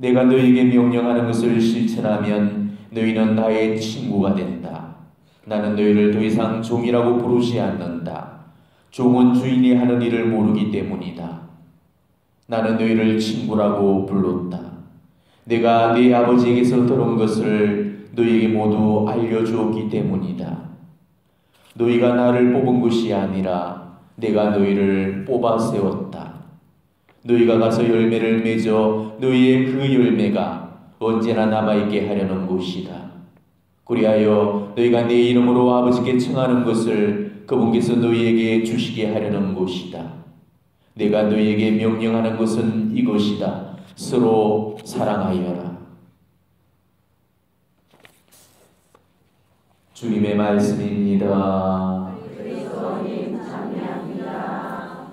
내가 너희에게 명령하는 것을 실천하면 너희는 나의 친구가 된다. 나는 너희를 더 이상 종이라고 부르지 않는다. 종은 주인이 하는 일을 모르기 때문이다. 나는 너희를 친구라고 불렀다. 내가 네 아버지에게서 들은 것을 너희에게 모두 알려주었기 때문이다. 너희가 나를 뽑은 것이 아니라 내가 너희를 뽑아 세웠다. 너희가 가서 열매를 맺어 너희의 그 열매가 언제나 남아있게 하려는 것이다. 그리하여 너희가 내 이름으로 아버지께 청하는 것을 그분께서 너희에게 주시게 하려는 것이다. 내가 너희에게 명령하는 것은 이것이다. 서로 사랑하여라. 주님의 말씀입니다. 그리스도님 찬양합니다.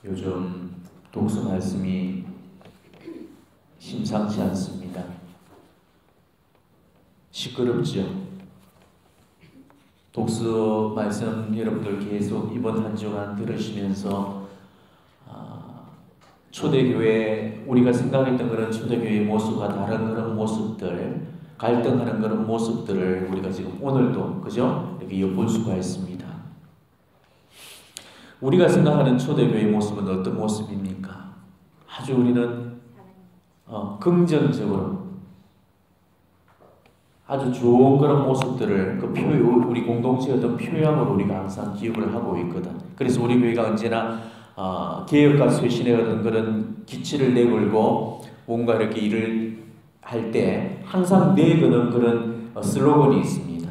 요즘 독서 말씀이 심상치 않습니다. 시끄럽죠? 독서 말씀 여러분들 계속 이번 한 주간 들으시면서 초대교회, 우리가 생각했던 그런 초대교회의 모습과 다른 그런 모습들, 갈등하는 그런 모습들을 우리가 지금 오늘도 그죠? 이렇게 엿볼 수가 있습니다. 우리가 생각하는 초대교회의 모습은 어떤 모습입니까? 아주 우리는 긍정적으로 아주 좋은 그런 모습들을 우리 공동체의 어떤 표양으로 우리가 항상 기억을 하고 있거든. 그래서 우리 교회가 언제나 개혁과 쇄신의 어떤 그런 기치를 내걸고 뭔가 이렇게 일을 할 때 항상 내거는 그런 슬로건이 있습니다.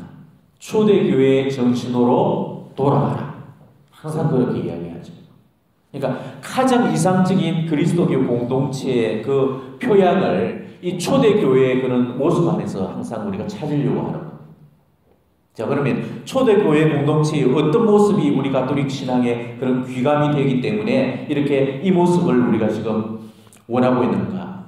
초대교회의 정신으로 돌아가라. 항상 그렇게 이야기하죠. 그러니까 가장 이상적인 그리스도교 공동체의 그 표양을 이 초대교회의 그런 모습 안에서 항상 우리가 찾으려고 하는 거예요. 자, 그러면 초대교회 공동체의 어떤 모습이 우리 가톨릭 신앙의 그런 귀감이 되기 때문에 이렇게 이 모습을 우리가 지금 원하고 있는가?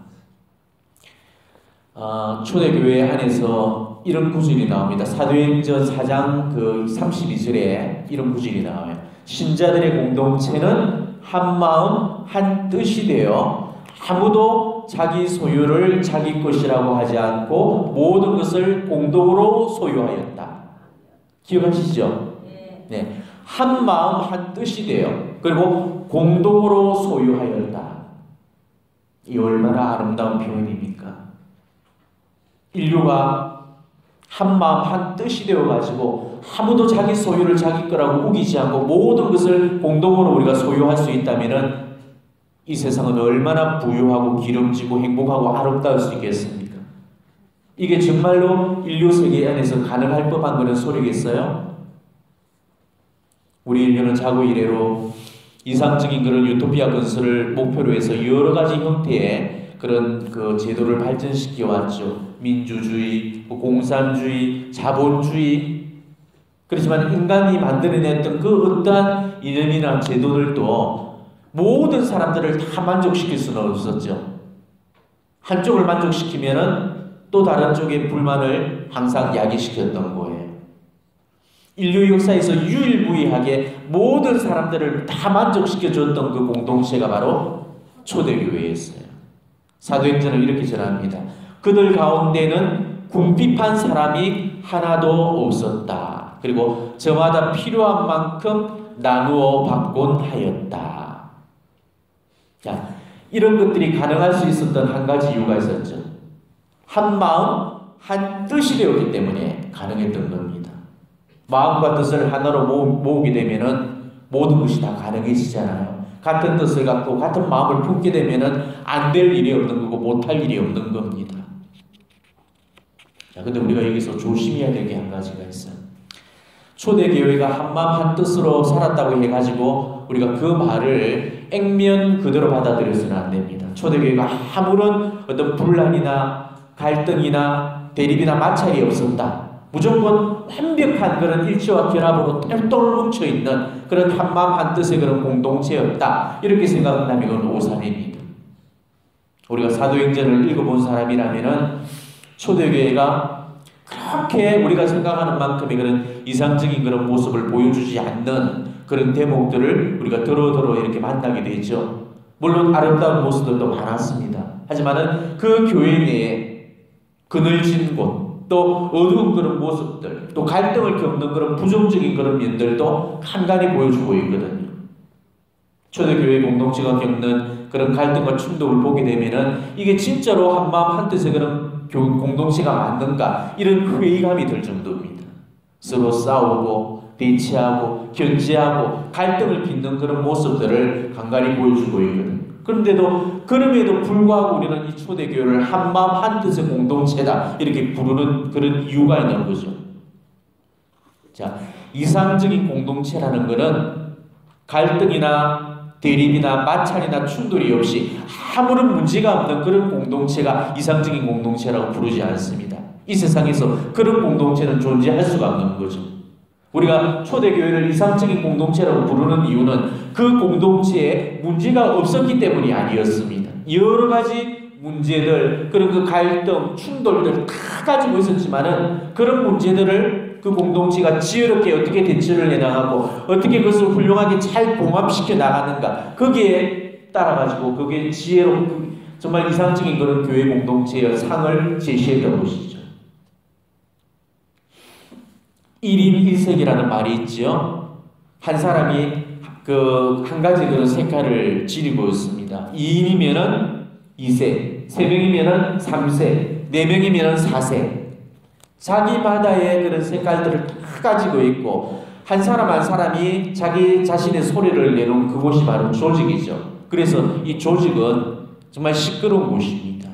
초대교회 안에서 이런 구절이 나옵니다. 사도행전 4장 32절에 이런 구절이 나와요. 신자들의 공동체는 한 마음 한 뜻이 되어 아무도 자기 소유를 자기 것이라고 하지 않고 모든 것을 공동으로 소유하였다. 기억하시죠? 네. 한 마음 한 뜻이 되어 그리고 공동으로 소유하였다. 이 얼마나 아름다운 표현입니까? 인류가 한 마음 한 뜻이 되어가지고 아무도 자기 소유를 자기 거라고 우기지 않고 모든 것을 공동으로 우리가 소유할 수 있다면은 이 세상은 얼마나 부유하고 기름지고 행복하고 아름다울 수 있겠습니까? 이게 정말로 인류 세계 안에서 가능할 법한 그런 소리겠어요? 우리 인류는 자고 이래로 이상적인 그런 유토피아 건설을 목표로 해서 여러 가지 형태의 그런 그 제도를 발전시켜 왔죠. 민주주의, 공산주의, 자본주의. 그렇지만 인간이 만들어냈던 그 어떠한 이념이나 제도들도 모든 사람들을 다 만족시킬 수는 없었죠. 한쪽을 만족시키면은 또 다른 쪽의 불만을 항상 야기시켰던 거예요. 인류 역사에서 유일무이하게 모든 사람들을 다 만족시켜줬던 그 공동체가 바로 초대교회였어요. 사도행전은 이렇게 전합니다. 그들 가운데는 궁핍한 사람이 하나도 없었다. 그리고 저마다 필요한 만큼 나누어 받곤 하였다. 자, 이런 것들이 가능할 수 있었던 한 가지 이유가 있었죠. 한 마음, 한 뜻이 되었기 때문에 가능했던 겁니다. 마음과 뜻을 하나로 모으게 되면은 모든 것이 다 가능해지잖아요. 같은 뜻을 갖고 같은 마음을 품게 되면은 안 될 일이 없는 거고 못할 일이 없는 겁니다. 자, 근데 우리가 여기서 조심해야 될 게 한 가지가 있어요. 초대교회가 한 마음 한 뜻으로 살았다고 해가지고 우리가 그 말을 액면 그대로 받아들여서는 안 됩니다. 초대교회가 아무런 어떤 분란이나 갈등이나 대립이나 마찰이 없었다. 무조건 완벽한 그런 일치와 결합으로 똘똘 뭉쳐있는 그런 한마음 한뜻의 그런 공동체였다. 이렇게 생각한다면 이건 오산입니다. 우리가 사도행전을 읽어본 사람이라면 초대교회가 그렇게 우리가 생각하는 만큼의 그런 이상적인 그런 모습을 보여주지 않는 그런 대목들을 우리가 더러더러 이렇게 만나게 되죠. 물론 아름다운 모습들도 많았습니다. 하지만은 그 교회 내에 그늘진 곳, 또 어두운 그런 모습들, 또 갈등을 겪는 그런 부정적인 그런 면들도 간간히 보여주고 있거든요. 초대교회 공동체가 겪는 그런 갈등과 충돌을 보게 되면은 이게 진짜로 한마음 한뜻의 그런 공동체가 맞는가 이런 회의감이 들 정도입니다. 서로 싸우고 대치하고 견제하고 갈등을 빚는 그런 모습들을 간간히 보여주고 있거든요. 그런데도 그럼에도 불구하고 우리는 이 초대교회를 한마음 한뜻의 공동체다 이렇게 부르는 그런 이유가 있는 거죠. 자, 이상적인 공동체라는 것은 갈등이나 대립이나 마찰이나 충돌이 없이 아무런 문제가 없는 그런 공동체가 이상적인 공동체라고 부르지 않습니다. 이 세상에서 그런 공동체는 존재할 수가 없는 거죠. 우리가 초대교회를 이상적인 공동체라고 부르는 이유는 그 공동체에 문제가 없었기 때문이 아니었습니다. 여러 가지 문제들, 그런 그 갈등, 충돌들 다 가지고 있었지만은 그런 문제들을 그 공동체가 지혜롭게 어떻게 대처를 해나가고 어떻게 그것을 훌륭하게 잘 봉합시켜 나가는가 거기에 따라가지고 그게 지혜롭고 정말 이상적인 그런 교회 공동체의 상을 제시했던 것이죠. 1인 1색이라는 말이 있죠. 한 사람이 한 가지 그런 색깔을 지니고 있습니다. 2인이면은 2색, 3명이면은 3색, 4명이면은 4색. 자기 바다의 그런 색깔들을 다 가지고 있고 한 사람 한 사람이 자기 자신의 소리를 내놓은 그곳이 바로 조직이죠. 그래서 이 조직은 정말 시끄러운 곳입니다.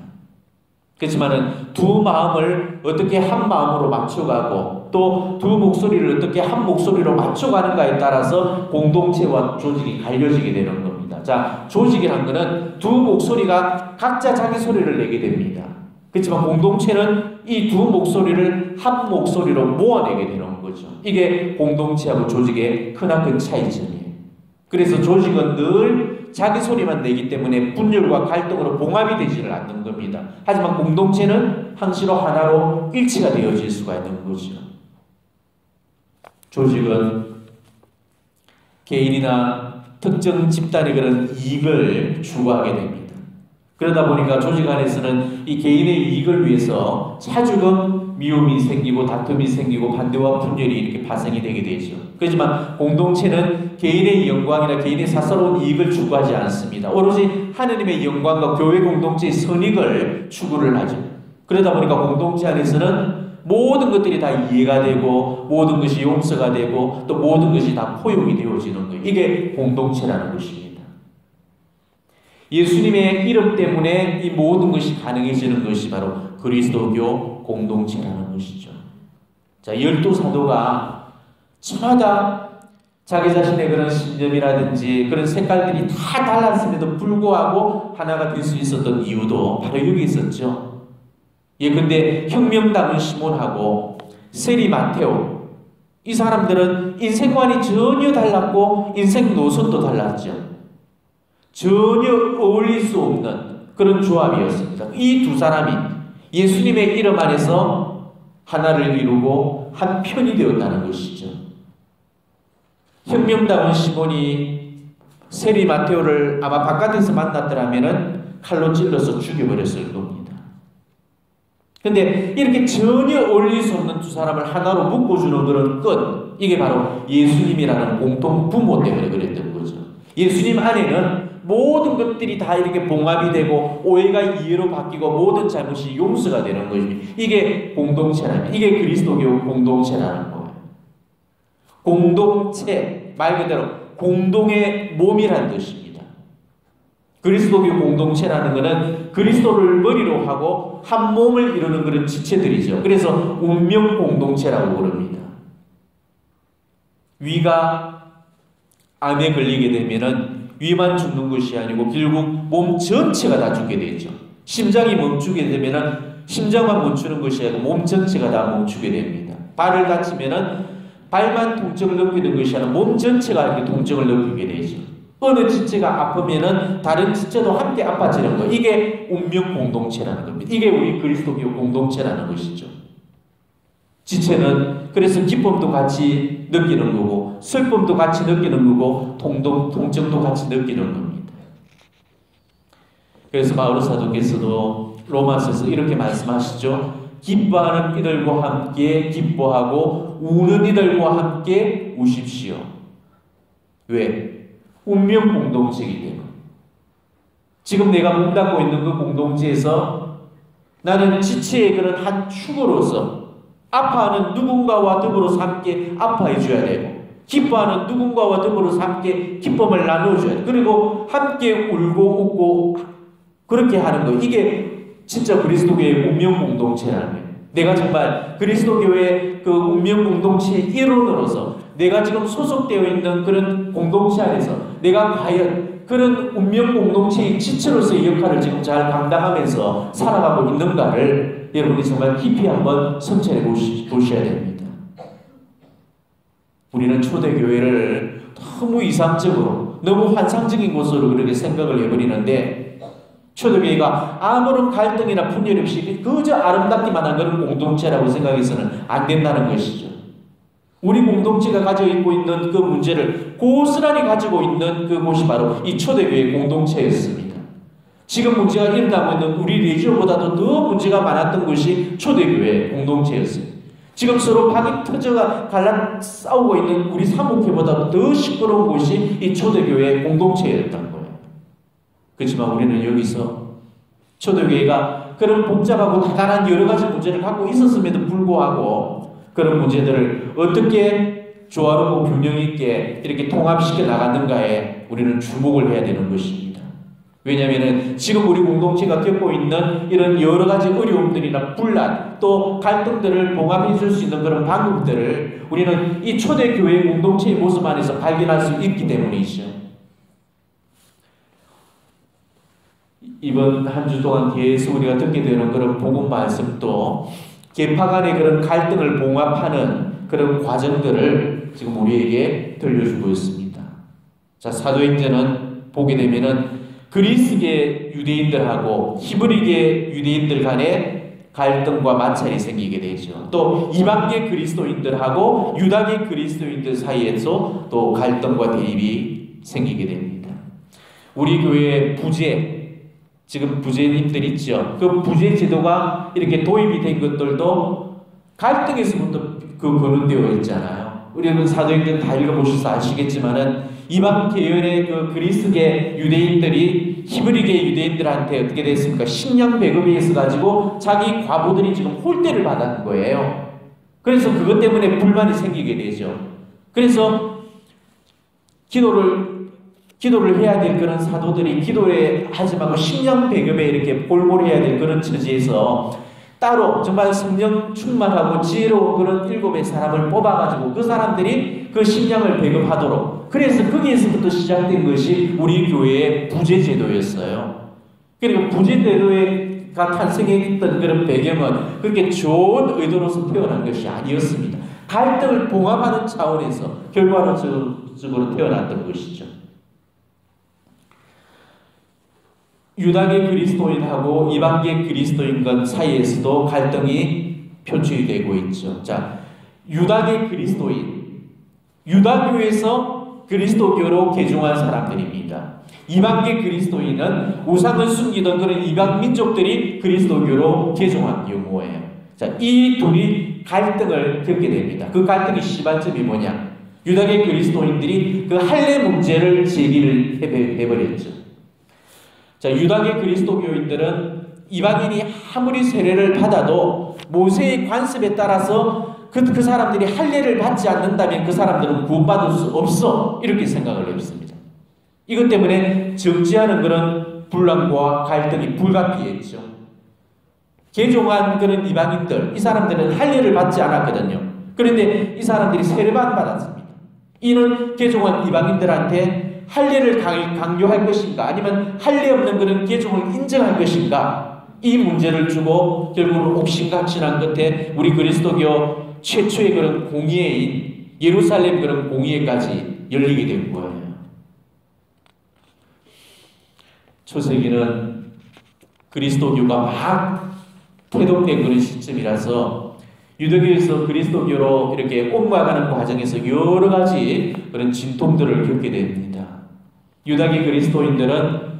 그렇지만은 두 마음을 어떻게 한 마음으로 맞춰가고 또 두 목소리를 어떻게 한 목소리로 맞춰가는가에 따라서 공동체와 조직이 갈려지게 되는 겁니다. 자, 조직이란 것은 두 목소리가 각자 자기 소리를 내게 됩니다. 그렇지만 공동체는 이 두 목소리를 한 목소리로 모아내게 되는 거죠. 이게 공동체하고 조직의 크나큰 차이점이에요. 그래서 조직은 늘 자기 소리만 내기 때문에 분열과 갈등으로 봉합이 되지를 않는 겁니다. 하지만 공동체는 항시로 하나로 일치가 되어질 수가 있는 거죠. 조직은 개인이나 특정 집단의 그런 이익을 추구하게 됩니다. 그러다 보니까 조직 안에서는 이 개인의 이익을 위해서 차주금 미움이 생기고 다툼이 생기고 반대와 분열이 이렇게 발생이 되게 되죠. 그렇지만 공동체는 개인의 영광이나 개인의 사사로운 이익을 추구하지 않습니다. 오로지 하느님의 영광과 교회 공동체의 선익을 추구를 하죠. 그러다 보니까 공동체 안에서는 모든 것들이 다 이해가 되고 모든 것이 용서가 되고 또 모든 것이 다 포용이 되어지는 거예요. 이게 공동체라는 것입니다. 예수님의 이름 때문에 이 모든 것이 가능해지는 것이 바로 그리스도교 공동체라는 것이죠. 자, 12사도가 저마다 자기 자신의 그런 신념이라든지 그런 색깔들이 다 달랐음에도 불구하고 하나가 될 수 있었던 이유도 바로 여기 있었죠. 근데 혁명당은 시몬하고 세리 마테오 이 사람들은 인생관이 전혀 달랐고 인생 노선도 달랐죠. 전혀 어울릴 수 없는 그런 조합이었습니다. 이 두 사람이 예수님의 이름 안에서 하나를 이루고 한 편이 되었다는 것이죠. 혁명당은 시몬이 세리 마테오를 아마 바깥에서 만났더라면은 칼로 찔러서 죽여버렸을 겁니다. 근데 이렇게 전혀 어울릴 수 없는 두 사람을 하나로 묶어주는 그런 끈, 이게 바로 예수님이라는 공통 부모 때문에 그랬던 거죠. 예수님 안에는 모든 것들이 다 이렇게 봉합이 되고 오해가 이해로 바뀌고 모든 잘못이 용서가 되는 것입니다. 이게 공동체라는, 이게 그리스도교 공동체라는 거예요. 공동체, 말 그대로 공동의 몸이라는 뜻입니다. 그리스도교 공동체라는 것은 그리스도를 머리로 하고 한 몸을 이루는 그런 지체들이죠. 그래서 운명 공동체라고 부릅니다. 위가 암에 걸리게 되면은 위만 죽는 것이 아니고 결국 몸 전체가 다 죽게 되죠. 심장이 멈추게 되면은 심장만 멈추는 것이 아니고 몸 전체가 다 멈추게 됩니다. 발을 다치면은 발만 통증을 느끼는 것이 아니라 몸 전체가 이렇게 통증을 느끼게 되죠. 어느 지체가 아프면은 다른 지체도 함께 아파지는 거. 이게 운명 공동체라는 겁니다. 이게 우리 그리스도교 공동체라는 것이죠. 지체는 그래서 기쁨도 같이 느끼는 거고 슬픔도 같이 느끼는 거고 통증도 같이 느끼는 겁니다. 그래서 바울 사도께서도 로마서에서 이렇게 말씀하시죠. 기뻐하는 이들과 함께 기뻐하고 우는 이들과 함께 우십시오. 왜? 운명 공동체이기 때문에. 지금 내가 몸담고 있는 그 공동체에서 나는 지체의 그런 한 축으로서 아파하는 누군가와 더불어서 함께 아파해 줘야 되고 기뻐하는 누군가와 더불어서 함께 기쁨을 나눠줘야 돼. 그리고 함께 울고 웃고 그렇게 하는 거. 이게 진짜 그리스도교의 운명 공동체라는 거예요. 내가 정말 그리스도교의 그 운명 공동체의 일원으로서 내가 지금 소속되어 있는 그런 공동체 안에서 내가 과연 그런 운명 공동체의 지체로서의 역할을 지금 잘 감당하면서 살아가고 있는가를 여러분이 정말 깊이 한번 성찰해 보셔야 됩니다. 우리는 초대교회를 너무 이상적으로 너무 환상적인 것으로 그렇게 생각을 해버리는데 초대교회가 아무런 갈등이나 분열 없이 그저 아름답기만 한 그런 공동체라고 생각해서는 안 된다는 것이죠. 우리 공동체가 가지고 있는 그 문제를 고스란히 가지고 있는 그곳이 바로 이 초대교회 공동체였습니다. 지금 문제가 일어나고 있는 우리 레지오보다도 더 문제가 많았던 것이 초대교회 공동체였습니다. 지금 서로 박이 터져가 갈라 싸우고 있는 우리 사목회보다도 더 시끄러운 곳이 이 초대교회 공동체였던 거예요. 그렇지만 우리는 여기서 초대교회가 그런 복잡하고 다단한 여러 가지 문제를 갖고 있었음에도 불구하고 그런 문제들을 어떻게 조화롭고 균형 있게 이렇게 통합시켜 나갔는가에 우리는 주목을 해야 되는 것입니다. 왜냐하면 지금 우리 공동체가 겪고 있는 이런 여러 가지 어려움들이나 분란 또 갈등들을 봉합해 줄 수 있는 그런 방법들을 우리는 이 초대교회 공동체의 모습 안에서 발견할 수 있기 때문이죠. 이번 한 주 동안 계속 우리가 듣게 되는 그런 복음 말씀도 계파 간의 그런 갈등을 봉합하는 그런 과정들을 지금 우리에게 들려주고 있습니다. 자, 사도행전은 보게 되면은 그리스계 유대인들하고 히브리계 유대인들 간의 갈등과 마찰이 생기게 되죠. 또 이방계 그리스도인들하고 유다계 그리스도인들 사이에서 또 갈등과 대립이 생기게 됩니다. 우리 교회의 부재, 지금 부재님들 있죠. 그 부재 제도가 이렇게 도입이 된 것들도 갈등에서부터 그 거론되어 있잖아요. 우리는 사도행전 다 읽어보셔서 아시겠지만은 이방 계열의 그 그리스계 유대인들이 히브리계 유대인들한테 어떻게 됐습니까? 식량 배급에 있어 가지고 자기 과부들이 지금 홀대를 받았는 거예요. 그래서 그것 때문에 불만이 생기게 되죠. 그래서 기도를 해야 될 그런 사도들이 기도를 하지 말고 식량 배급에 이렇게 골몰해야 될 그런 처지에서 따로 정말 성령 충만하고 지혜로운 그런 7의 사람을 뽑아가지고 그 사람들이 그 식량을 배급하도록, 그래서 거기에서부터 시작된 것이 우리 교회의 부재제도였어요. 그리고 부재제도가 탄생했던 그런 배경은 그렇게 좋은 의도로서 태어난 것이 아니었습니다. 갈등을 봉합하는 차원에서 결과론적으로 태어났던 것이죠. 유다계 그리스도인하고 이방계 그리스도인간 사이에서도 갈등이 표출이 되고 있죠. 자, 유다계 그리스도인, 유다교에서 그리스도교로 개종한 사람들입니다. 이방계 그리스도인은 우상을 숨기던 그런 이방 민족들이 그리스도교로 개종한 경우예요. 자, 이 둘이 갈등을 겪게 됩니다. 그 갈등의 시발점이 뭐냐? 유다계 그리스도인들이 그 할례 문제를 제기를 해버렸죠. 자, 유다계 그리스도교인들은 이방인이 아무리 세례를 받아도 모세의 관습에 따라서 그 사람들이 할례를 받지 않는다면 그 사람들은 구원받을 수 없어, 이렇게 생각을 했습니다. 이것 때문에 적지 않은 그런 분란과 갈등이 불가피했죠. 개종한 그런 이방인들, 이 사람들은 할례를 받지 않았거든요. 그런데 이 사람들이 세례만 받았습니다. 이는 개종한 이방인들한테 할례를 강요할 것인가, 아니면 할례 없는 그런 개종을 인정할 것인가, 이 문제를 주고 결국은 옥신각신한 끝에 우리 그리스도교 최초의 그런 공의회인 예루살렘 그런 공의회까지 열리게 된 거예요. 초세기는 그리스도교가 막 태동된 그런 시점이라서 유대교에서 그리스도교로 이렇게 옮아가는 과정에서 여러 가지 그런 진통들을 겪게 됩니다. 유다교 그리스도인들은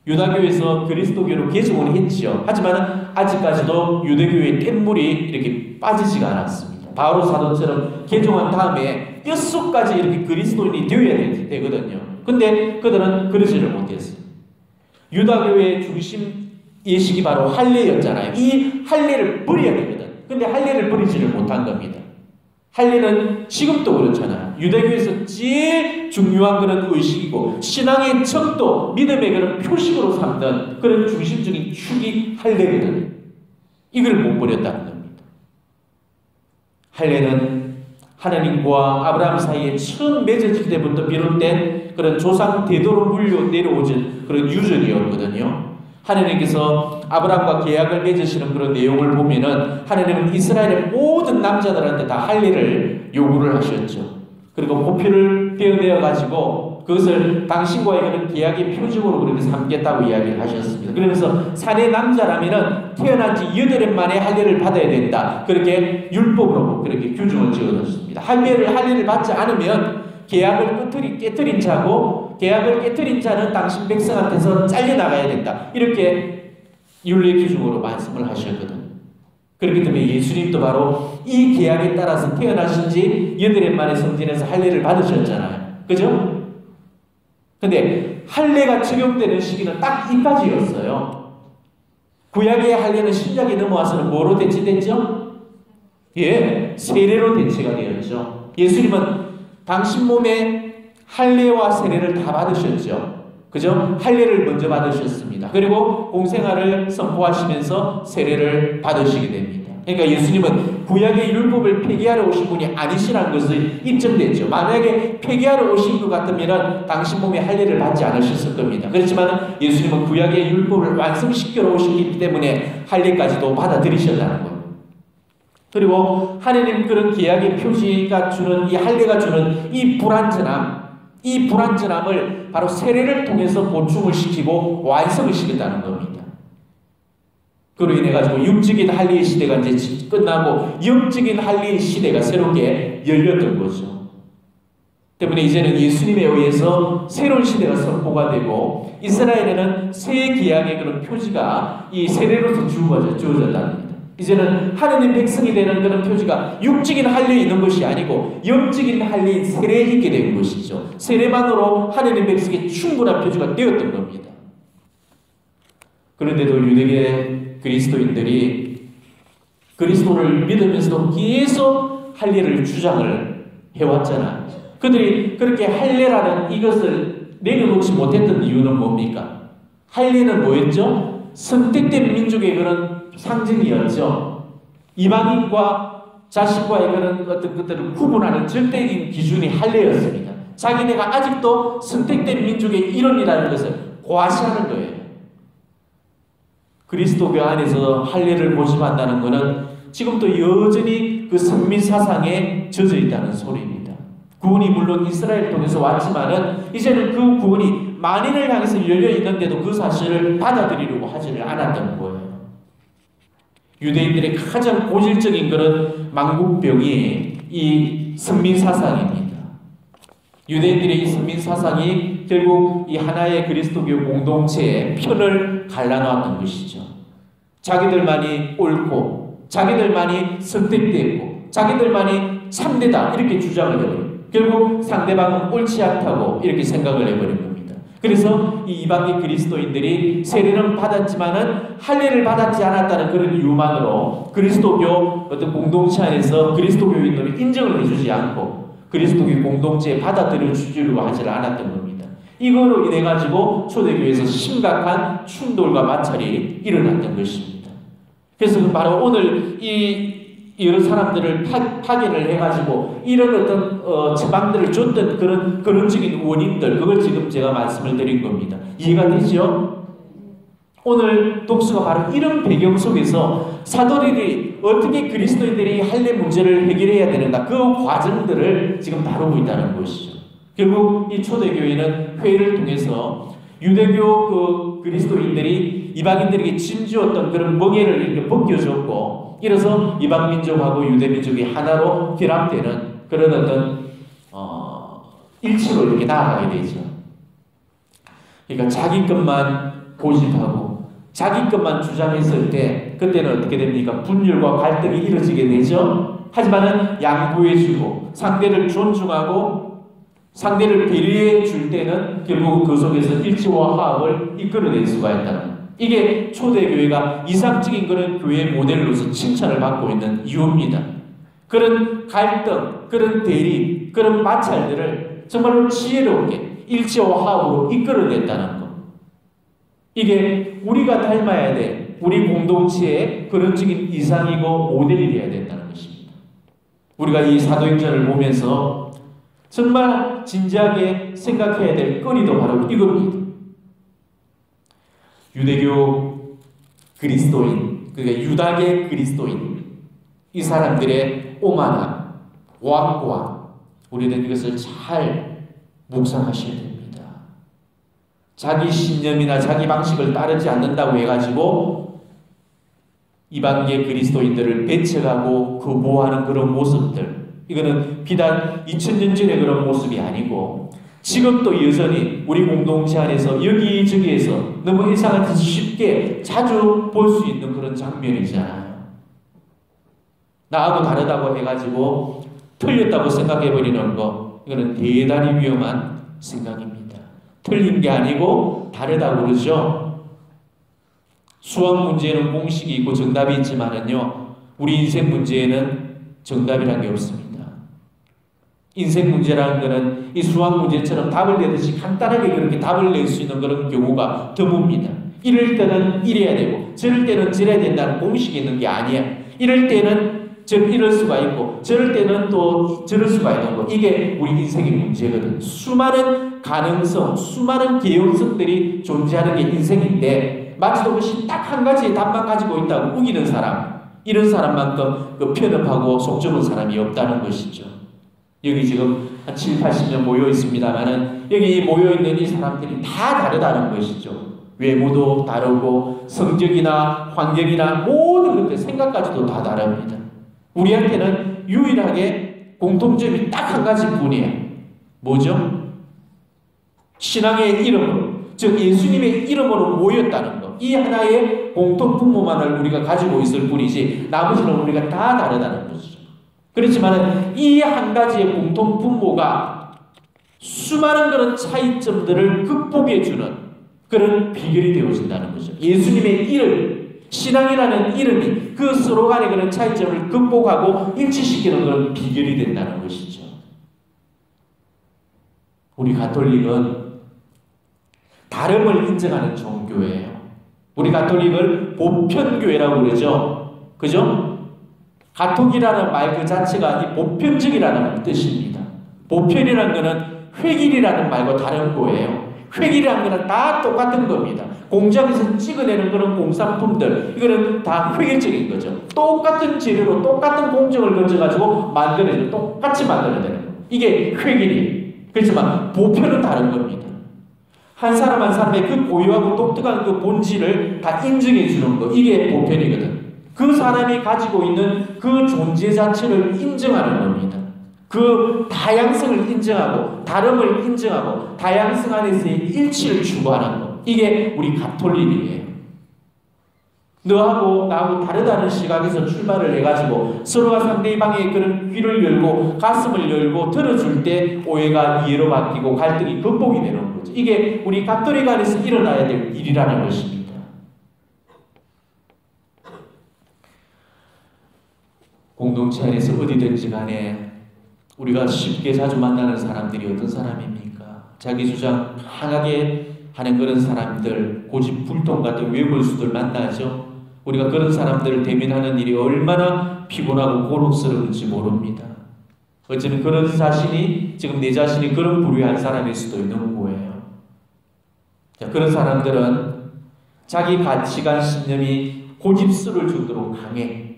유다교에서 그리스도교로 개종을 했지요. 하지만 아직까지도 유대교의 뗏물이 이렇게 빠지지가 않았습니다. 바로 사도처럼 개종한 다음에 뼛속까지 이렇게 그리스도인이 되어야 되거든요. 근데 그들은 그러지를 못했어요. 유다교의 중심 예식이 바로 할례였잖아요. 이 할례를 버려야 되거든. 근데 할례를 버리지를 못한 겁니다. 할례는 지금도 그렇잖아요. 유대교에서 제일 중요한 그런 의식이고 신앙의 척도 믿음의 그런 표식으로 삼던 그런 중심적인 축이 할례거든요. 이걸 못 버렸다는 겁니다. 할례는 하나님과 아브라함 사이에 처음 맺어질 때부터 비롯된 그런 조상 대도로 물려 내려오진 그런 유전이었거든요. 하나님께서 아브라함과 계약을 맺으시는 그런 내용을 보면은 하나님은 이스라엘의 모든 남자들한테 다 할례를 요구를 하셨죠. 그리고 보표를 떼어내어 가지고 그것을 당신과의 그런 계약의 표징으로 그렇게 삼겠다고 이야기를 하셨습니다. 그러면서 사내 남자라면은 태어난 지 8해 만에 할례를 받아야 된다. 그렇게 율법으로 그렇게 규정을 지어놓습니다. 할례를 받지 않으면 계약을 깨뜨린 자고 계약을 깨뜨린 자는 당신 백성한테서 잘려나가야 된다. 이렇게 율례 기준으로 말씀을 하셨거든. 그렇기 때문에 예수님도 바로 이 계약에 따라서 태어나신 지 8해 만에 성전에서 할례를 받으셨잖아요. 그죠? 근데 할례가 적용되는 시기는 딱 이까지였어요. 구약의 할례는 신약이 넘어와서는 뭐로 대체됐죠? 예, 세례로 대체가 되었죠. 예수님은 당신 몸에 할례와 세례를 다 받으셨죠. 그죠? 할례를 먼저 받으셨습니다. 그리고 공생활을 선포하시면서 세례를 받으시게 됩니다. 그러니까 예수님은 구약의 율법을 폐기하러 오신 분이 아니시라는 것이 입증됐죠. 만약에 폐기하러 오신 것 같으면 당신 몸에 할례를 받지 않으셨을 겁니다. 그렇지만 예수님은 구약의 율법을 완성시키러 오시기 때문에 할례까지도 받아들이셨다는 거예요. 그리고 하나님 그런 계약의 표시가 주는 이 할례가 주는 이 불완전함을 바로 세례를 통해서 보충을 시키고 완성을 시켰다는 겁니다. 그로 인해 가지고 육적인 할례의 시대가 이제 끝나고 영적인 할례의 시대가 새롭게 열렸던 거죠. 때문에 이제는 예수님에 의해서 새로운 시대가 선포가 되고 이스라엘에는 새 계약의 그런 표지가 이 세례로서 주어졌다는 겁니다. 이제는 하느님 백성이 되는 그런 표지가 육적인 할례에 있는 것이 아니고 영적인 할례인 세례에 있게 된 것이죠. 세례만으로 하느님 백성의 충분한 표지가 되었던 겁니다. 그런데도 유대계 그리스도인들이 그리스도를 믿으면서도 계속 할례를 주장을 해왔잖아요. 그들이 그렇게 할례라는 이것을 내려놓지 못했던 이유는 뭡니까? 할례는 뭐였죠? 선택된 민족의 그런 상징이었죠. 이방인과 자신과의 그런 어떤 것들을 구분하는 절대적인 기준이 할례였습니다. 자기네가 아직도 선택된 민족의 일원이라는 것을 과시하는 거예요. 그리스도교 안에서 할례를 모집한다는 것은 지금도 여전히 그 선민 사상에 젖어 있다는 소리입니다. 구원이 물론 이스라엘 통해서 왔지만은 이제는 그 구원이 만인을 향해서 열려 있는데도 그 사실을 받아들이려고 하지를 않았던 거예요. 유대인들의 가장 고질적인 그런 망국병이 이 선민 사상입니다. 유대인들의 이 선민 사상이 결국 이 하나의 그리스도교 공동체의 편을 갈라놓았던 것이죠. 자기들만이 옳고 자기들만이 선택되고 자기들만이 참되다 이렇게 주장을 해버려요. 결국 상대방은 옳지 않다고 이렇게 생각을 해버린 겁니다. 그래서 이 이방인 그리스도인들이 세례는 받았지만은 할례를 받았지 않았다는 그런 이유만으로 그리스도교 어떤 공동체 안에서 그리스도교인들을 인정을 해주지 않고 그리스도교 공동체에 받아들여 주려고 하지 않았던 겁니다. 이거로 인해 가지고 초대교회에서 심각한 충돌과 마찰이 일어났던 것입니다. 그래서 바로 오늘 이 여러 사람들을 파견을 해가지고 이런 어떤 처방들을 줬던 그런 근원적인 원인들 그걸 지금 제가 말씀을 드린 겁니다. 이해가 되죠? 오늘 독서가 바로 이런 배경 속에서 사도들이 어떻게 그리스도인들이 할례 문제를 해결해야 되는가 그 과정들을 지금 다루고 있다는 것이죠. 결국 이 초대교회는 회의를 통해서 유대교 그리스도인들이 이방인들에게 짐주었던 그런 멍에를 이렇게 벗겨줬고, 이래서 이방민족하고 유대민족이 하나로 결합되는 그런 어떤 일치로 이렇게 나아가게 되죠. 그러니까 자기 것만 고집하고 자기 것만 주장했을 때 그때는 어떻게 됩니까? 분열과 갈등이 이루어지게 되죠. 하지만은 양보해주고 상대를 존중하고 상대를 배려해 줄 때는 결국 그 속에서 일치와 화합을 이끌어낼 수가 있다는 거예요. 이게 초대교회가 이상적인 그런 교회 모델로서 칭찬을 받고 있는 이유입니다. 그런 갈등, 그런 대립, 그런 마찰들을 정말로 지혜롭게 일치와 화합으로 이끌어냈다는 것. 이게 우리가 닮아야 돼. 우리 공동체의 그런적인 이상이고 모델이 되어야 된다는 것입니다. 우리가 이 사도행전을 보면서 정말 진지하게 생각해야 될 거리도 바로 이겁니다. 유대교 그리스도인, 그러니까 유다계 그리스도인, 이 사람들의 오만함, 왕과 우리는 이것을 잘 묵상하셔야 됩니다. 자기 신념이나 자기 방식을 따르지 않는다고 해가지고 이방계 그리스도인들을 배척하고 거부하는 그런 모습들, 이거는 비단 2000년 전의 그런 모습이 아니고 지금도 여전히 우리 공동체 안에서 여기저기에서 너무 일상한테서 쉽게 자주 볼 수 있는 그런 장면이잖아요. 나하고 다르다고 해가지고 틀렸다고 생각해버리는 거, 이거는 대단히 위험한 생각입니다. 틀린 게 아니고 다르다고 그러죠. 수학 문제에는 공식이 있고 정답이 있지만은요, 우리 인생 문제에는 정답이란 게 없습니다. 인생 문제라는 것은 이 수학 문제처럼 답을 내듯이 간단하게 그렇게 답을 낼 수 있는 그런 경우가 드뭅니다. 이럴 때는 이래야 되고 저럴 때는 저래야 된다는 공식이 있는 게 아니야. 이럴 때는 이럴 수가 있고 저럴 때는 또 저럴 수가 있는 거. 이게 우리 인생의 문제거든. 수많은 가능성, 수많은 개연성들이 존재하는 게 인생인데 마치도 없이 딱 한 가지의 답만 가지고 있다고 우기는 사람, 이런 사람만큼 그 편협하고 속 좁은 사람이 없다는 것이죠. 여기 지금 한 7, 80명 모여 있습니다만은 여기 모여 있는 이 사람들이 다 다르다는 것이죠. 외모도 다르고 성격이나 환경이나 모든 것들, 생각까지도 다 다릅니다. 우리한테는 유일하게 공통점이 딱 한 가지뿐이에요. 뭐죠? 신앙의 이름으로, 즉 예수님의 이름으로 모였다는 것. 이 하나의 공통 분모만을 우리가 가지고 있을 뿐이지 나머지는 우리가 다 다르다는 것이죠. 그렇지만 이 한 가지의 공통 분모가 수많은 그런 차이점들을 극복해주는 그런 비결이 되어진다는 거죠. 예수님의 이름, 신앙이라는 이름이 그 서로 간의 그런 차이점을 극복하고 일치시키는 그런 비결이 된다는 것이죠. 우리 가톨릭은 다름을 인정하는 종교예요. 우리 가톨릭을 보편교회라고 그러죠. 그죠? 가톨이라는 말 그 자체가 이 보편적이라는 뜻입니다. 보편이라는 것은 획일이라는 말과 다른 거예요. 획일이라는 것은 다 똑같은 겁니다. 공장에서 찍어내는 그런 공산품들, 이거는 다 획일적인 거죠. 똑같은 재료로 똑같은 공정을 거쳐가지고 만들어내는, 똑같이 만들어내는 거. 이게 획일이에요. 그렇지만 보편은 다른 겁니다. 한 사람 한 사람의 그 고유하고 독특한 그 본질을 다 인정해 주는 거, 이게 보편이거든. 그 사람이 가지고 있는 그 존재 자체를 인정하는 겁니다. 그 다양성을 인정하고 다름을 인정하고 다양성 안에서의 일치를 추구하는 것. 이게 우리 가톨릭이에요. 너하고 나하고 다르다는 시각에서 출발을 해가지고 서로가 상대방의 그런 귀를 열고 가슴을 열고 들어줄 때 오해가 이해로 바뀌고 갈등이 극복이 되는 거죠. 이게 우리 가톨릭 안에서 일어나야 될 일이라는 것입니다. 공동체 안에서 어디든지 간에 우리가 쉽게 자주 만나는 사람들이 어떤 사람입니까? 자기 주장 강하게 하는 그런 사람들, 고집불통 같은 외골수들 만나죠. 우리가 그런 사람들을 대면하는 일이 얼마나 피곤하고 고록스러운지 모릅니다. 어쩌면 그런 자신이, 지금 내 자신이 그런 부류한 사람일 수도 있는 거예요. 자, 그런 사람들은 자기 가치관, 신념이 고집스러울 정도로 강해.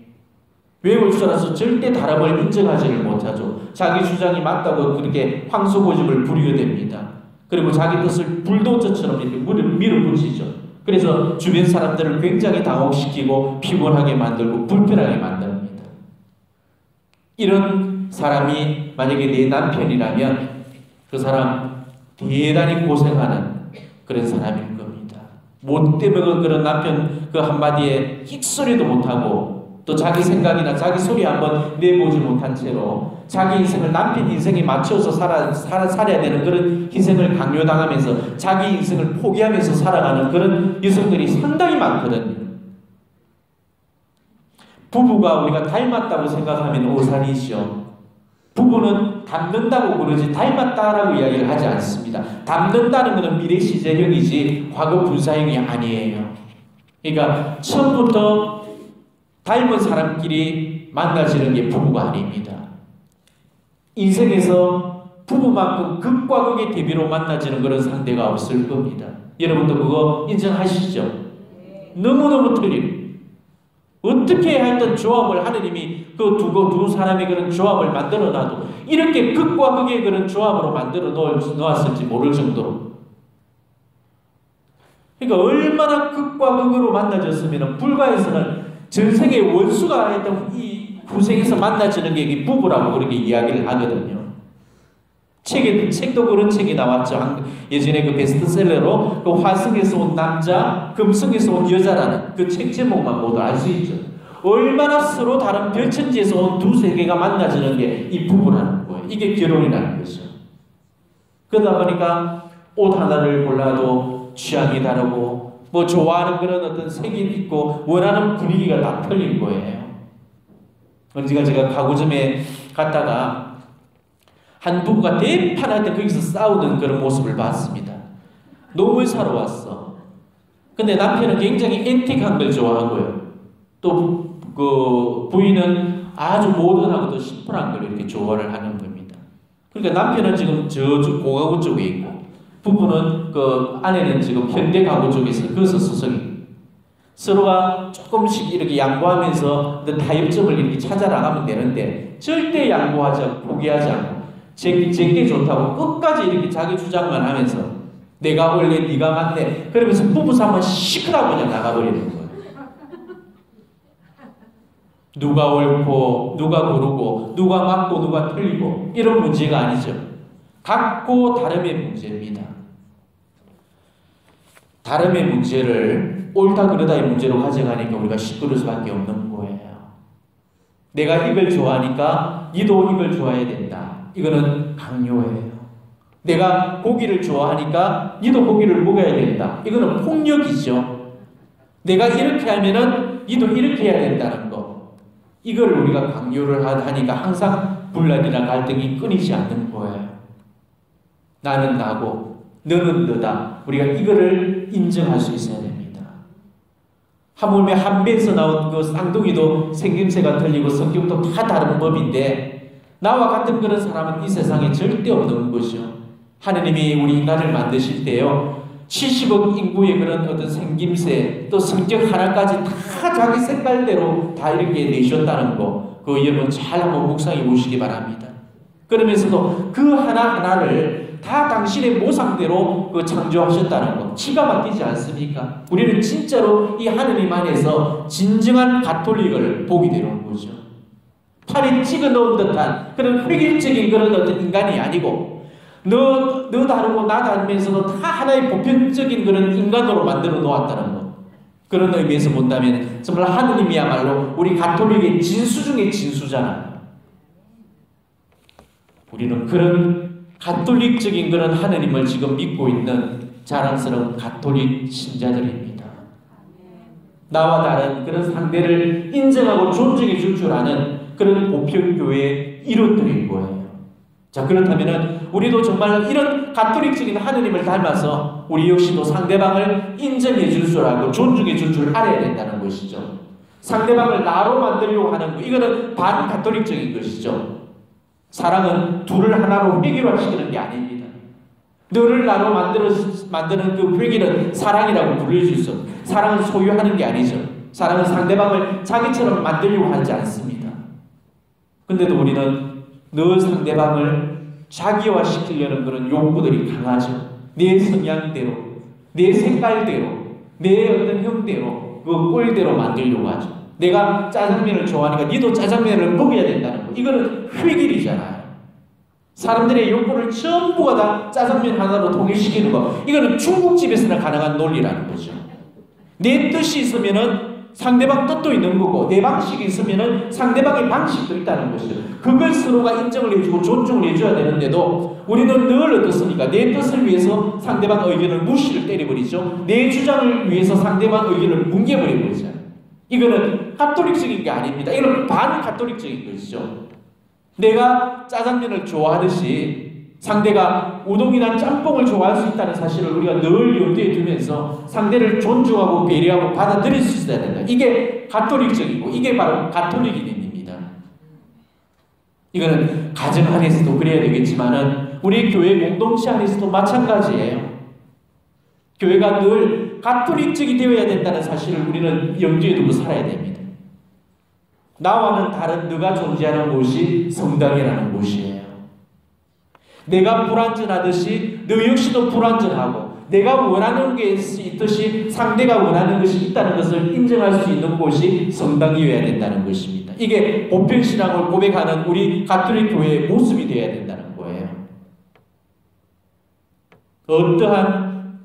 외골수라서 절대 다름을 인정하지를 못하죠. 자기 주장이 맞다고 그렇게 황소고집을 부리게 됩니다. 그리고 자기 뜻을 불도저처럼 이렇게 밀어붙이죠. 그래서 주변 사람들을 굉장히 당혹시키고 피곤하게 만들고 불편하게 만듭니다. 이런 사람이 만약에 내 남편이라면 그 사람 대단히 고생하는 그런 사람일 겁니다. 못 때문에 그런 남편 그 한마디에 끽소리도 못하고 또 자기 생각이나 자기 소리 한번 내보지 못한 채로 자기 인생을 남편 인생에 맞춰서 살아야 되는 그런 희생을 강요당하면서 자기 인생을 포기하면서 살아가는 그런 여성들이 상당히 많거든요. 부부가 우리가 닮았다고 생각하면 오산이죠. 부부는 닮는다고 그러지 닮았다라고 이야기를 하지 않습니다. 닮는다는 것은 미래 시제형이지 과거 분사형이 아니에요. 그러니까 처음부터 닮은 사람끼리 만나지는 게 부부가 아닙니다. 인생에서 부부만큼 극과 극의 대비로 만나지는 그런 상대가 없을 겁니다. 여러분도 그거 인정하시죠? 너무너무 틀립니다. 어떻게 하여튼 조합을 하느님이 그 두 사람의 그런 조합을 만들어 놔도 이렇게 극과 극의 그런 조합으로 만들어 놓았을지 모를 정도로. 그러니까 얼마나 극과 극으로 만나졌으면 불가에서는 전생의 원수가 했던 이 후생에서 만나지는 게 부부라고 그렇게 이야기를 하거든요. 책도 그런 책이 나왔죠. 예전에 그 베스트셀러로 그 화성에서 온 남자, 금성에서 온 여자라는 그 책 제목만 모두 알 수 있죠. 얼마나 서로 다른 별천지에서 온 두 세계가 만나지는 게 이 부부라는 거예요. 이게 결혼이라는 거죠. 그러다 보니까 옷 하나를 골라도 취향이 다르고 뭐 좋아하는 그런 어떤 색이 있고 원하는 분위기가 다 틀린 거예요. 언젠가 제가 가구점에 갔다가 한 부부가 대판할 때 거기서 싸우는 그런 모습을 봤습니다. 농을 사러 왔어. 근데 남편은 굉장히 앤틱한 걸 좋아하고요. 또 그 부인은 아주 모던하고 또 심플한 걸 이렇게 좋아를 하는 겁니다. 그러니까 남편은 지금 저쪽 고가구 쪽에 있고 부부는 그 아내는 지금 현대 가구 쪽에서 거기서 수성이 서로가 조금씩 이렇게 양보하면서 타협점을 이렇게 찾아 나가면 되는데 절대 양보하지 않고 포기하지 않고 제게 좋다고 끝까지 이렇게 자기 주장만 하면서 내가 원래 네가 맞네 그러면서 부부싸움은 시끄러워 그냥 나가버리는 거예요. 누가 옳고 누가 고르고 누가 맞고 누가 틀리고 이런 문제가 아니죠. 각고 다름의 문제입니다. 다름의 문제를 옳다 그르다의 문제로 가져가니까 우리가 시끄러울 수밖에 없는 거예요. 내가 이걸 좋아하니까 니도 이걸 좋아해야 된다. 이거는 강요예요. 내가 고기를 좋아하니까 니도 고기를 먹어야 된다. 이거는 폭력이죠. 내가 이렇게 하면은 니도 이렇게 해야 된다는 거. 이걸 우리가 강요를 하니까 항상 분란이나 갈등이 끊이지 않는 거예요. 나는 나고 너는 너다. 우리가 이거를 인정할 수 있어야 됩니다. 하물며 한 배에서 나온 그 쌍둥이도 생김새가 틀리고 성격도 다 다른 법인데 나와 같은 그런 사람은 이 세상에 절대 없는 것이죠. 하느님이 우리 인간을 만드실 때요 70억 인구의 그런 어떤 생김새 또 성격 하나까지 다 자기 색깔대로 다 이렇게 내셨다는 거 그거 여러분 잘 한번 묵상해 보시기 바랍니다. 그러면서도 그 하나하나를 다 당신의 모상대로 그 창조하셨다는 거 기가 막히지 않습니까? 우리는 진짜로 이 하느님 안에서 진정한 가톨릭을 보게 되는 거죠. 팔이 찍어 넣은 듯한 그런 획일적인 그런 어떤 인간이 아니고 너 다르고 나 다르면서도 다 하나의 보편적인 그런 인간으로 만들어 놓았다는 것. 그런 의미에서 본다면 정말 하느님이야말로 우리 가톨릭의 진수 중의 진수잖아요. 우리는 그런 가톨릭적인 그런 하느님을 지금 믿고 있는 자랑스러운 가톨릭 신자들입니다. 나와 다른 그런 상대를 인정하고 존중해 줄 줄 아는 그런 보편교회의 이웃들인 거예요. 자, 그렇다면 우리도 정말 이런 가톨릭적인 하느님을 닮아서 우리 역시도 상대방을 인정해 줄 줄 알고 존중해 줄 줄 알아야 된다는 것이죠. 상대방을 나로 만들려고 하는 거 이거는 반가톨릭적인 것이죠. 사랑은 둘을 하나로 회귀화시키는 게 아닙니다. 너를 나로 만드는 그 회귀는 사랑이라고 불릴 수 있어. 사랑은 소유하는 게 아니죠. 사랑은 상대방을 자기처럼 만들려고 하지 않습니다. 근데도 우리는 너 상대방을 자기화시키려는 그런 욕구들이 강하죠. 내 성향대로, 내 색깔대로, 내 어떤 형대로, 그 꼴대로 만들려고 하죠. 내가 짜장면을 좋아하니까 니도 짜장면을 먹어야 된다는 거. 이거는 획일이잖아요. 사람들의 욕구를 전부가 다 짜장면 하나로 통일시키는 거. 이거는 중국집에서나 가능한 논리라는 거죠. 내 뜻이 있으면은 상대방 뜻도 있는 거고, 내 방식이 있으면은 상대방의 방식도 있다는 것이죠. 그걸 서로가 인정을 해주고 존중을 해줘야 되는데도 우리는 늘 어떻습니까? 내 뜻을 위해서 상대방 의견을 무시를 때려버리죠. 내 주장을 위해서 상대방 의견을 뭉개버려버리죠. 이거는 가톨릭적인 게 아닙니다. 이거는 반가톨릭적인 것이죠. 내가 짜장면을 좋아하듯이 상대가 우동이나 짬뽕을 좋아할 수 있다는 사실을 우리가 늘 염두에 두면서 상대를 존중하고 배려하고 받아들일 수 있어야 된다. 이게 가톨릭적이고 이게 바로 가톨릭인입니다. 이거는 가정 안에서도 그래야 되겠지만은 우리 교회 공동체 안에서도 마찬가지예요. 교회가 늘 가톨릭적이 되어야 된다는 사실을 우리는 염두에 두고 살아야 됩니다. 나와는 다른 너가 존재하는 곳이 성당이라는 곳이에요. 내가 불완전하듯이 너 역시도 불완전하고 내가 원하는 게 있듯이 상대가 원하는 것이 있다는 것을 인정할 수 있는 곳이 성당이어야 된다는 것입니다. 이게 보편신앙을 고백하는 우리 가톨릭 교회의 모습이 되어야 된다는 거예요. 어떠한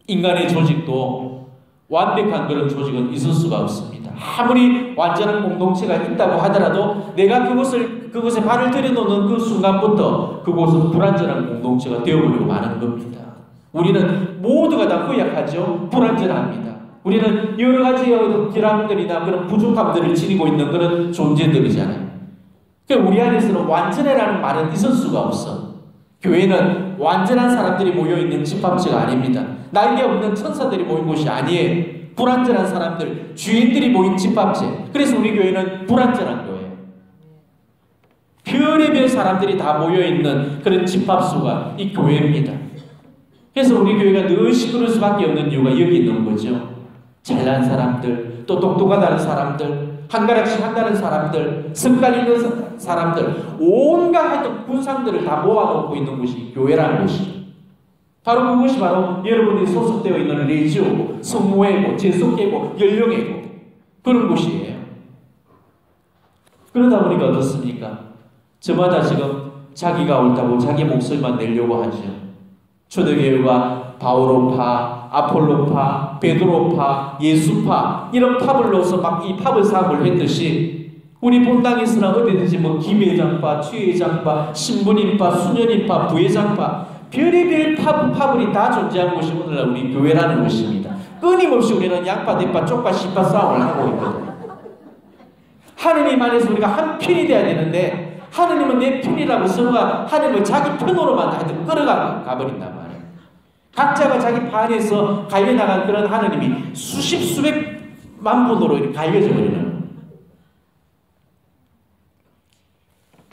인간의 조직도 완벽한 그런 조직은 있을 수가 없습니다. 아무리 완전한 공동체가 있다고 하더라도 내가 그것에 발을 들여놓는 그 순간부터 그곳은 불완전한 공동체가 되어버리고 마는 겁니다. 우리는 모두가 다 허약하죠. 불완전합니다. 우리는 여러 가지 결함들이나 그런 부족함들을 지니고 있는 그런 존재들이잖아요. 그러니까 우리 안에서는 완전해라는 말은 있을 수가 없어. 교회는 완전한 사람들이 모여있는 집합체가 아닙니다. 날개 없는 천사들이 모인 곳이 아니에요. 불완전한 사람들, 주인들이 모인 집합체. 그래서 우리 교회는 불완전한 거예요. 별의별 사람들이 다 모여있는 그런 집합소가 이 교회입니다. 그래서 우리 교회가 늘 시끄러울 수밖에 없는 이유가 여기 있는 거죠. 잘난 사람들, 또 똑똑하다는 사람들, 한 가락씩 한다는 사람들, 습관 있는 사람들, 온갖 하여튼 군상들을 다 모아놓고 있는 곳이 교회라는 것이죠. 바로 그것이 바로 여러분이 소속되어 있는 레지오고, 성모회고, 재속회고, 연령회고 그런 곳이에요. 그러다 보니까 어떻습니까? 저마다 지금 자기가 옳다고 자기 목소리만 내려고 하죠. 초대교회가 바오로파, 아폴로파, 베드로파, 예수파 이런 팝을 넣어서 막 이 팝을 사업을 했듯이 우리 본당에서는 어디든지 뭐 김회장파, 최회장파, 신부님파, 수녀님파, 부회장파 별의별 파블이 다 존재한 곳이 오늘날 우리 교회라는 것입니다. 끊임없이 우리는 양파, 대파, 쪽파, 씨파 싸움을 하고 있거든요. 하느님 안에서 우리가 한 편이 돼야 되는데 하느님은 내 편이라고 서로가 하느님을 자기 편으로만 하여튼 끌어가버린단 말이에요. 각자가 자기 판에서 갈려나간 그런 하느님이 수십 수백만 분으로 이렇게 갈려져 버리는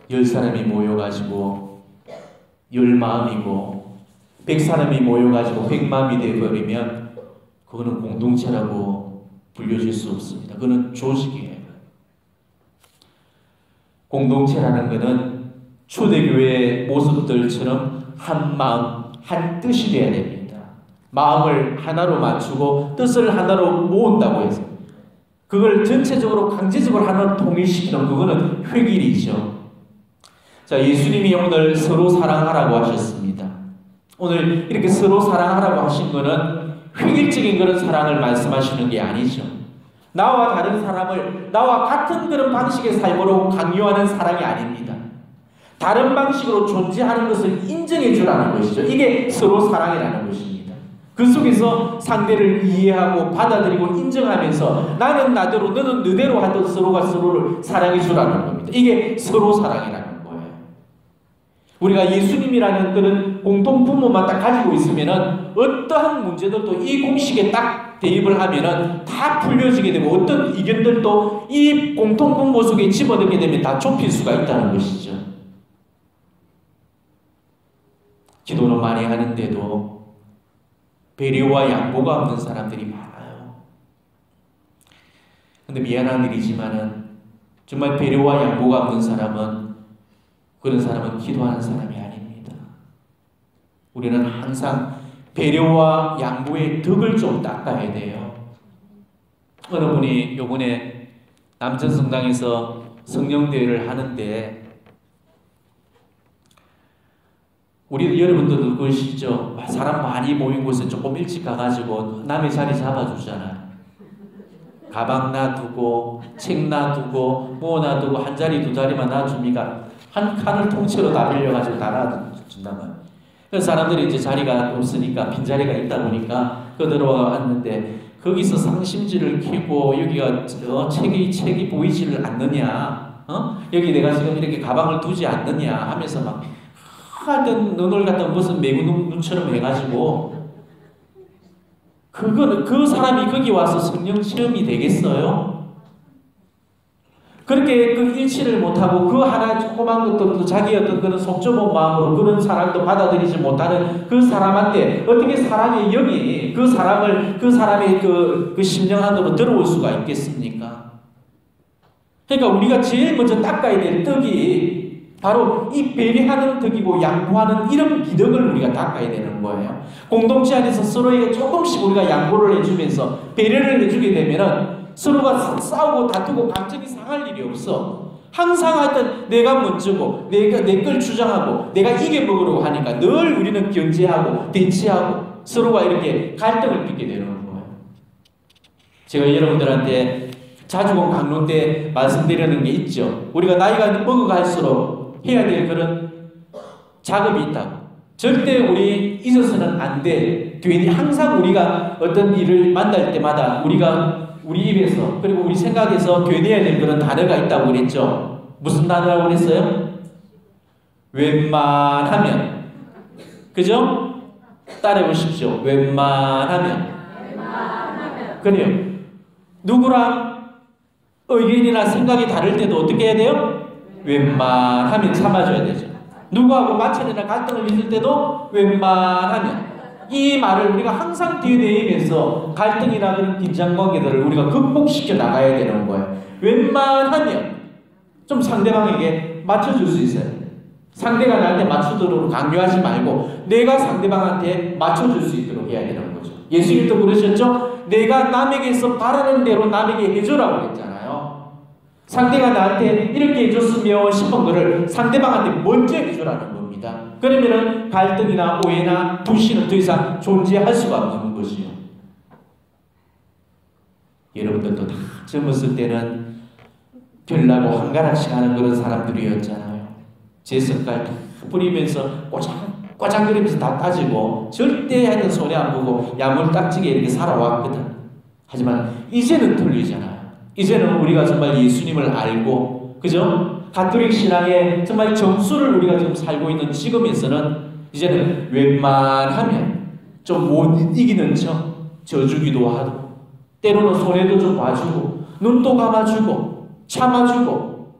10사람이 모여가지고 10마음이고 100사람이 모여가지고 100마음이 되어버리면 그거는 공동체라고 불려질 수 없습니다. 그거는 조직이에요. 공동체라는 것은 초대교회의 모습들처럼 한 마음, 한 뜻이 되어야 됩니다. 마음을 하나로 맞추고 뜻을 하나로 모은다고 해서 그걸 전체적으로 강제적으로 하나로 통일시키는 그거는 획일이죠. 자, 예수님이 오늘 서로 사랑하라고 하셨습니다. 오늘 이렇게 서로 사랑하라고 하신 거는 획일적인 그런 사랑을 말씀하시는 게 아니죠. 나와 다른 사람을 나와 같은 그런 방식의 삶으로 강요하는 사랑이 아닙니다. 다른 방식으로 존재하는 것을 인정해 주라는 것이죠. 이게 서로 사랑이라는 것입니다. 그 속에서 상대를 이해하고 받아들이고 인정하면서 나는 나대로 너는 너대로 하던 서로가 서로를 사랑해 주라는 겁니다. 이게 서로 사랑이라는 거예요. 우리가 예수님이라는 그런 공통 부모만 딱 가지고 있으면은 어떠한 문제들도 이 공식에 딱 대입을 하면은 다 풀려지게 되고 어떤 의견들도 이 공통 부모 속에 집어넣게 되면 다 좁힐 수가 있다는 것이죠. 기도는 많이 하는데도 배려와 양보가 없는 사람들이 많아요. 근데 미안한 일이지만은 정말 배려와 양보가 없는 사람은 그런 사람은 기도하는 사람이 아닙니다. 우리는 항상 배려와 양보의 덕을 좀 닦아야 돼요. 어느 분이 요번에 남천성당에서 성령대회를 하는데, 우리 여러분들도 그러시죠? 사람 많이 모인 곳에 조금 일찍 가가지고 남의 자리 잡아주잖아요. 가방 놔두고 책 놔두고 뭐 놔두고 한 자리 두 자리만 놔줍니까? 한 칸을 통째로 다 빌려가지고 다 놔준단 말이에요. 그래서 사람들이 이제 자리가 없으니까 빈자리가 있다 보니까 그 들어왔는데, 거기서 상심지를 켜고 여기가 책이 보이지를 않느냐, 여기 내가 지금 이렇게 가방을 두지 않느냐 하면서 막 하여튼 너널 같은 무슨 매구 눈처럼 해가지고, 그거는 그 사람이 거기 와서 성령 체험이 되겠어요? 그렇게 그 일치를 못하고 그 하나 조그만 것도 자기 어떤 그런 속 좁은 마음으로 그런 사람도 받아들이지 못하는 그 사람한테 어떻게 사람의 영이 그 사람의 그 심령 안으로 들어올 수가 있겠습니까? 그러니까 우리가 제일 먼저 닦아야 될 덕이 바로 이 배려하는 덕이고 양보하는 이런 기덕을 우리가 닦아야 되는 거예요. 공동체 안에서 서로에게 조금씩 우리가 양보를 해주면서 배려를 해주게 되면은 서로가 싸우고 다투고 감정이 상할 일이 없어. 항상 하여튼 내가 먼저고 내가 내 걸 주장하고 내가 이겨먹으려고 하니까 늘 우리는 견제하고 대치하고 서로가 이렇게 갈등을 빚게 되는 거예요. 제가 여러분들한테 자주 본 강론 때 말씀드리는 게 있죠. 우리가 나이가 먹어갈수록 해야 될 그런 작업이 있다고. 절대 우리 잊어서는 안 돼. 괜히 항상 우리가 어떤 일을 만날 때마다 우리 입에서 그리고 우리 생각에서 되뇌어야 될 그런 단어가 있다고 그랬죠. 무슨 단어라고 그랬어요? 웬만하면. 그죠? 따라해 보십시오. 웬만하면. 그래요. 누구랑 의견이나 생각이 다를 때도 어떻게 해야 돼요? 웬만하면 참아줘야 되죠. 누구하고 마찰이나 갈등을 있을 때도 웬만하면. 이 말을 우리가 항상 뒤내면서 갈등이나 그런 긴장관계들을 우리가 극복시켜 나가야 되는 거예요. 웬만하면 좀 상대방에게 맞춰줄 수 있어요. 상대가 나한테 맞추도록 강요하지 말고 내가 상대방한테 맞춰줄 수 있도록 해야 되는 거죠. 예수님도 그러셨죠? 내가 남에게서 바라는 대로 남에게 해줘라고 그랬잖아요. 상대가 나한테 이렇게 해줬으면 싶은 거를 상대방한테 먼저 해주라는 겁니다. 그러면은 갈등이나 오해나 불신은 더 이상 존재할 수가 없는 것이요. 여러분들도 다 젊었을 때는 별나고 한가락씩 하는 그런 사람들이었잖아요. 제 색깔 다 뿌리면서 꼬장거리면서 다 따지고 절대 하여튼 손해 안 보고 야물딱지게 이렇게 살아왔거든. 하지만 이제는 틀리잖아요. 이제는 우리가 정말 예수님을 알고, 그죠? 가톨릭 신앙의 정말 정수를 우리가 지금 살고 있는 지금에서는 이제는 웬만하면 좀 못 이기는 척 져주기도 하고, 때로는 손해도 좀 봐주고, 눈도 감아주고, 참아주고,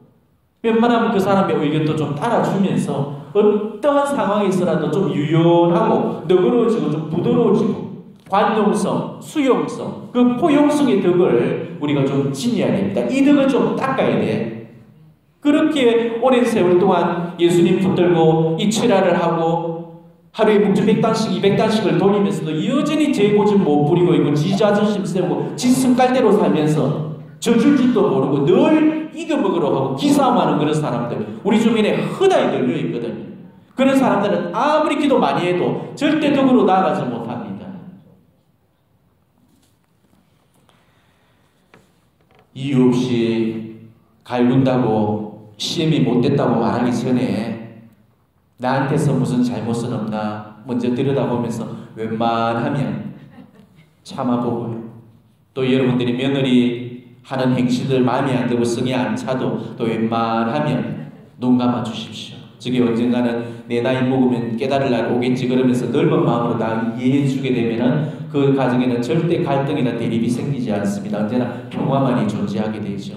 웬만하면 그 사람의 의견도 좀 따라주면서 어떠한 상황에서라도 좀 유연하고 너그러워지고 좀 부드러워지고 관용성, 수용성, 그 포용성의 덕을 우리가 좀 지녀야 됩니다. 이 덕을 좀 닦아야 돼. 그렇게 오랜 세월 동안 예수님 붙들고 이 철야를 하고 하루에 묵주 100단씩 200단씩을 돌리면서도 여전히 제 고집 못 부리고 있고 지 자존심 세우고 지 성깔대로 살면서 져줄 줄도 모르고 늘 이겨먹으러 하고 기싸움하는 그런 사람들 우리 주변에 허다히 널려 있거든요. 그런 사람들은 아무리 기도 많이 해도 절대 덕으로 나아가지 못합니다. 이유 없이 갈군다고 시험이 못됐다고 말하기 전에 나한테서 무슨 잘못은 없나 먼저 들여다보면서 웬만하면 참아보고요. 또 여러분들이 며느리 하는 행실들 마음에 안 들고 성에 안 차도 또 웬만하면 눈 감아 주십시오. 저게 언젠가는 내 나이 먹으면 깨달을 날 오겠지 그러면서 넓은 마음으로 나 이해해 주게 되면은 그 가정에는 절대 갈등이나 대립이 생기지 않습니다. 언제나 평화만이 존재하게 되죠.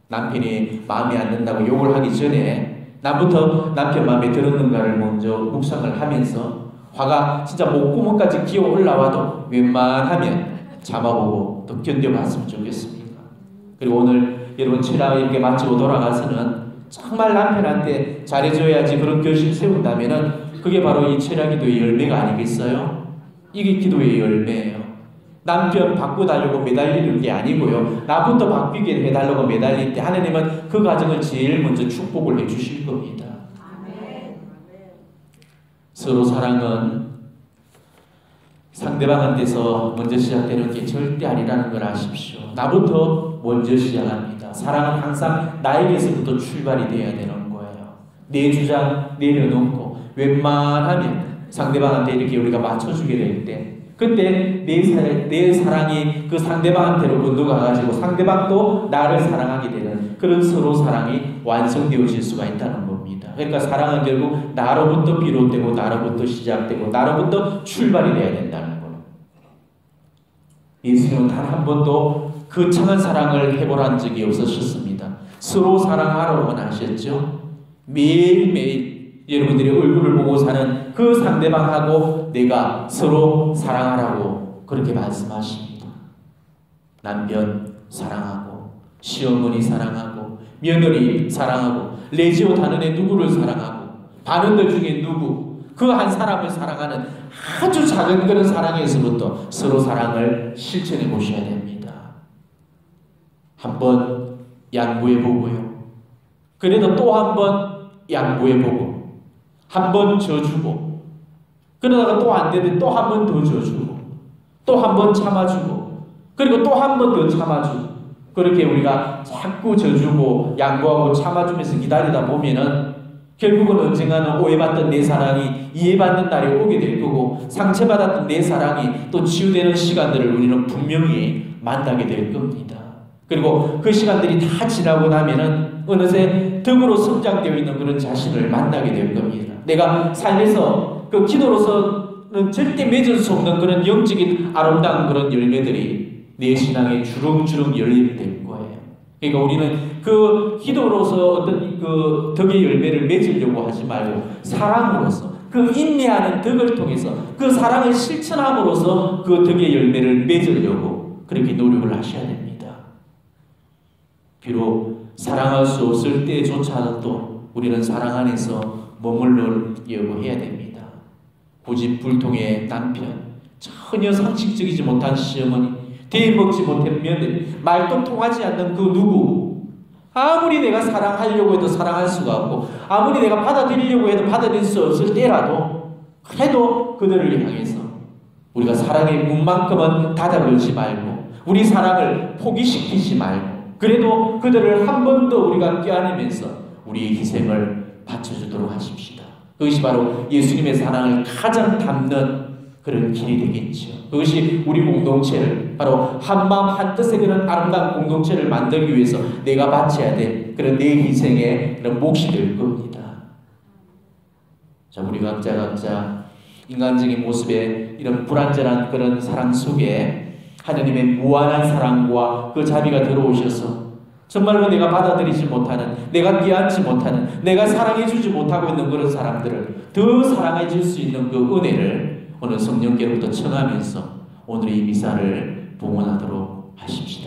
남편이 마음에 안 든다고 욕을 하기 전에 나부터 남편 마음에 들었는가를 먼저 묵상을 하면서 화가 진짜 목구멍까지 기어 올라와도 웬만하면 참아보고 또 견뎌봤으면 좋겠습니다. 그리고 오늘 여러분 철야 이렇게 마치고 돌아가서는 정말 남편한테 잘해줘야지 그런 결심 세운다면은 그게 바로 이 철야기도의 열매가 아니겠어요? 이게 기도의 열매예요. 남편 바꿔달라고 매달리는 게 아니고요. 나부터 바뀌게 해달라고 매달릴 때 하나님은 그 가정을 제일 먼저 축복을 해주실 겁니다. 서로 사랑은 상대방한테서 먼저 시작되는 게 절대 아니라는 걸 아십시오. 나부터 먼저 시작합니다. 사랑은 항상 나에게서부터 출발이 돼야 되는 거예요. 내 주장 내려놓고 웬만하면 상대방한테 이렇게 우리가 맞춰주게 될 때 그때 내 사랑이 그 상대방한테로 건너가가지고 상대방도 나를 사랑하게 되는 그런 서로 사랑이 완성되어질 수가 있다는 겁니다. 그러니까 사랑은 결국 나로부터 비롯되고 나로부터 시작되고 나로부터 출발이 돼야 된다는 거예요. 예수님은 단 한 번도 거창한 사랑을 해보라는 적이 없으셨습니다. 서로 사랑하라고 원하셨죠. 매일매일 여러분들이 얼굴을 보고 사는 그 상대방하고 내가 서로 사랑하라고 그렇게 말씀하십니다. 남편 사랑하고 시어머니 사랑하고 며느리 사랑하고 레지오 단원의 누구를 사랑하고 반원들 중에 누구 그 한 사람을 사랑하는 아주 작은 그런 사랑에서부터 서로 사랑을 실천해 보셔야 됩니다. 한번 양보해 보고요. 그래도 또 한 번 양보해 보고 한 번 져주고 그러다가 또 안 되면 또 한 번 더 져주고 또 한 번 참아주고 그리고 또 한 번 더 참아주고 그렇게 우리가 자꾸 져주고 양보하고 참아주면서 기다리다 보면은 결국은 언젠가는 오해받던 내 사랑이 이해받는 날이 오게 될 거고 상처받았던 내 사랑이 또 치유되는 시간들을 우리는 분명히 만나게 될 겁니다. 그리고 그 시간들이 다 지나고 나면은 어느새 덕으로 성장되어 있는 그런 자신을 만나게 될 겁니다. 내가 삶에서 그 기도로서는 절대 맺을 수 없는 그런 영적인 아름다운 그런 열매들이 내 신앙에 주렁주렁 열리게 될 거예요. 그러니까 우리는 그 기도로서 어떤 그 덕의 열매를 맺으려고 하지 말고 사랑으로서 그 인내하는 덕을 통해서 그 사랑을 실천함으로써 그 덕의 열매를 맺으려고 그렇게 노력을 하셔야 됩니다. 비록 사랑할 수 없을 때조차도 우리는 사랑 안에서 머물러려고 해야 됩니다. 고집불통의 남편, 전혀 상식적이지 못한 시어머니, 대먹지 못한 며느리, 말도 통하지 않는 그 누구 아무리 내가 사랑하려고 해도 사랑할 수가 없고 아무리 내가 받아들이려고 해도 받아들일 수 없을 때라도 그래도 그들을 향해서 우리가 사랑의 문만큼은 닫아걸지 말고 우리 사랑을 포기시키지 말고 그래도 그들을 한 번 더 우리가 껴안으면서 우리의 희생을 바쳐주도록 하십시다. 그것이 바로 예수님의 사랑을 가장 담는 그런 길이 되겠죠. 그것이 우리 공동체를 바로 한마음 한뜻의 그런 아름다운 공동체를 만들기 위해서 내가 바쳐야 될 그런 내 희생의 그런 몫이 될 겁니다. 자, 우리 각자 인간적인 모습에 이런 불완전한 그런 사랑 속에 하나님의 무한한 사랑과 그 자비가 들어오셔서 정말로 내가 받아들이지 못하는, 내가 끼안지 못하는, 내가 사랑해주지 못하고 있는 그런 사람들을 더 사랑해줄 수 있는 그 은혜를 오늘 성령께로부터 청하면서 오늘의 이 미사를 봉헌하도록 하십시다.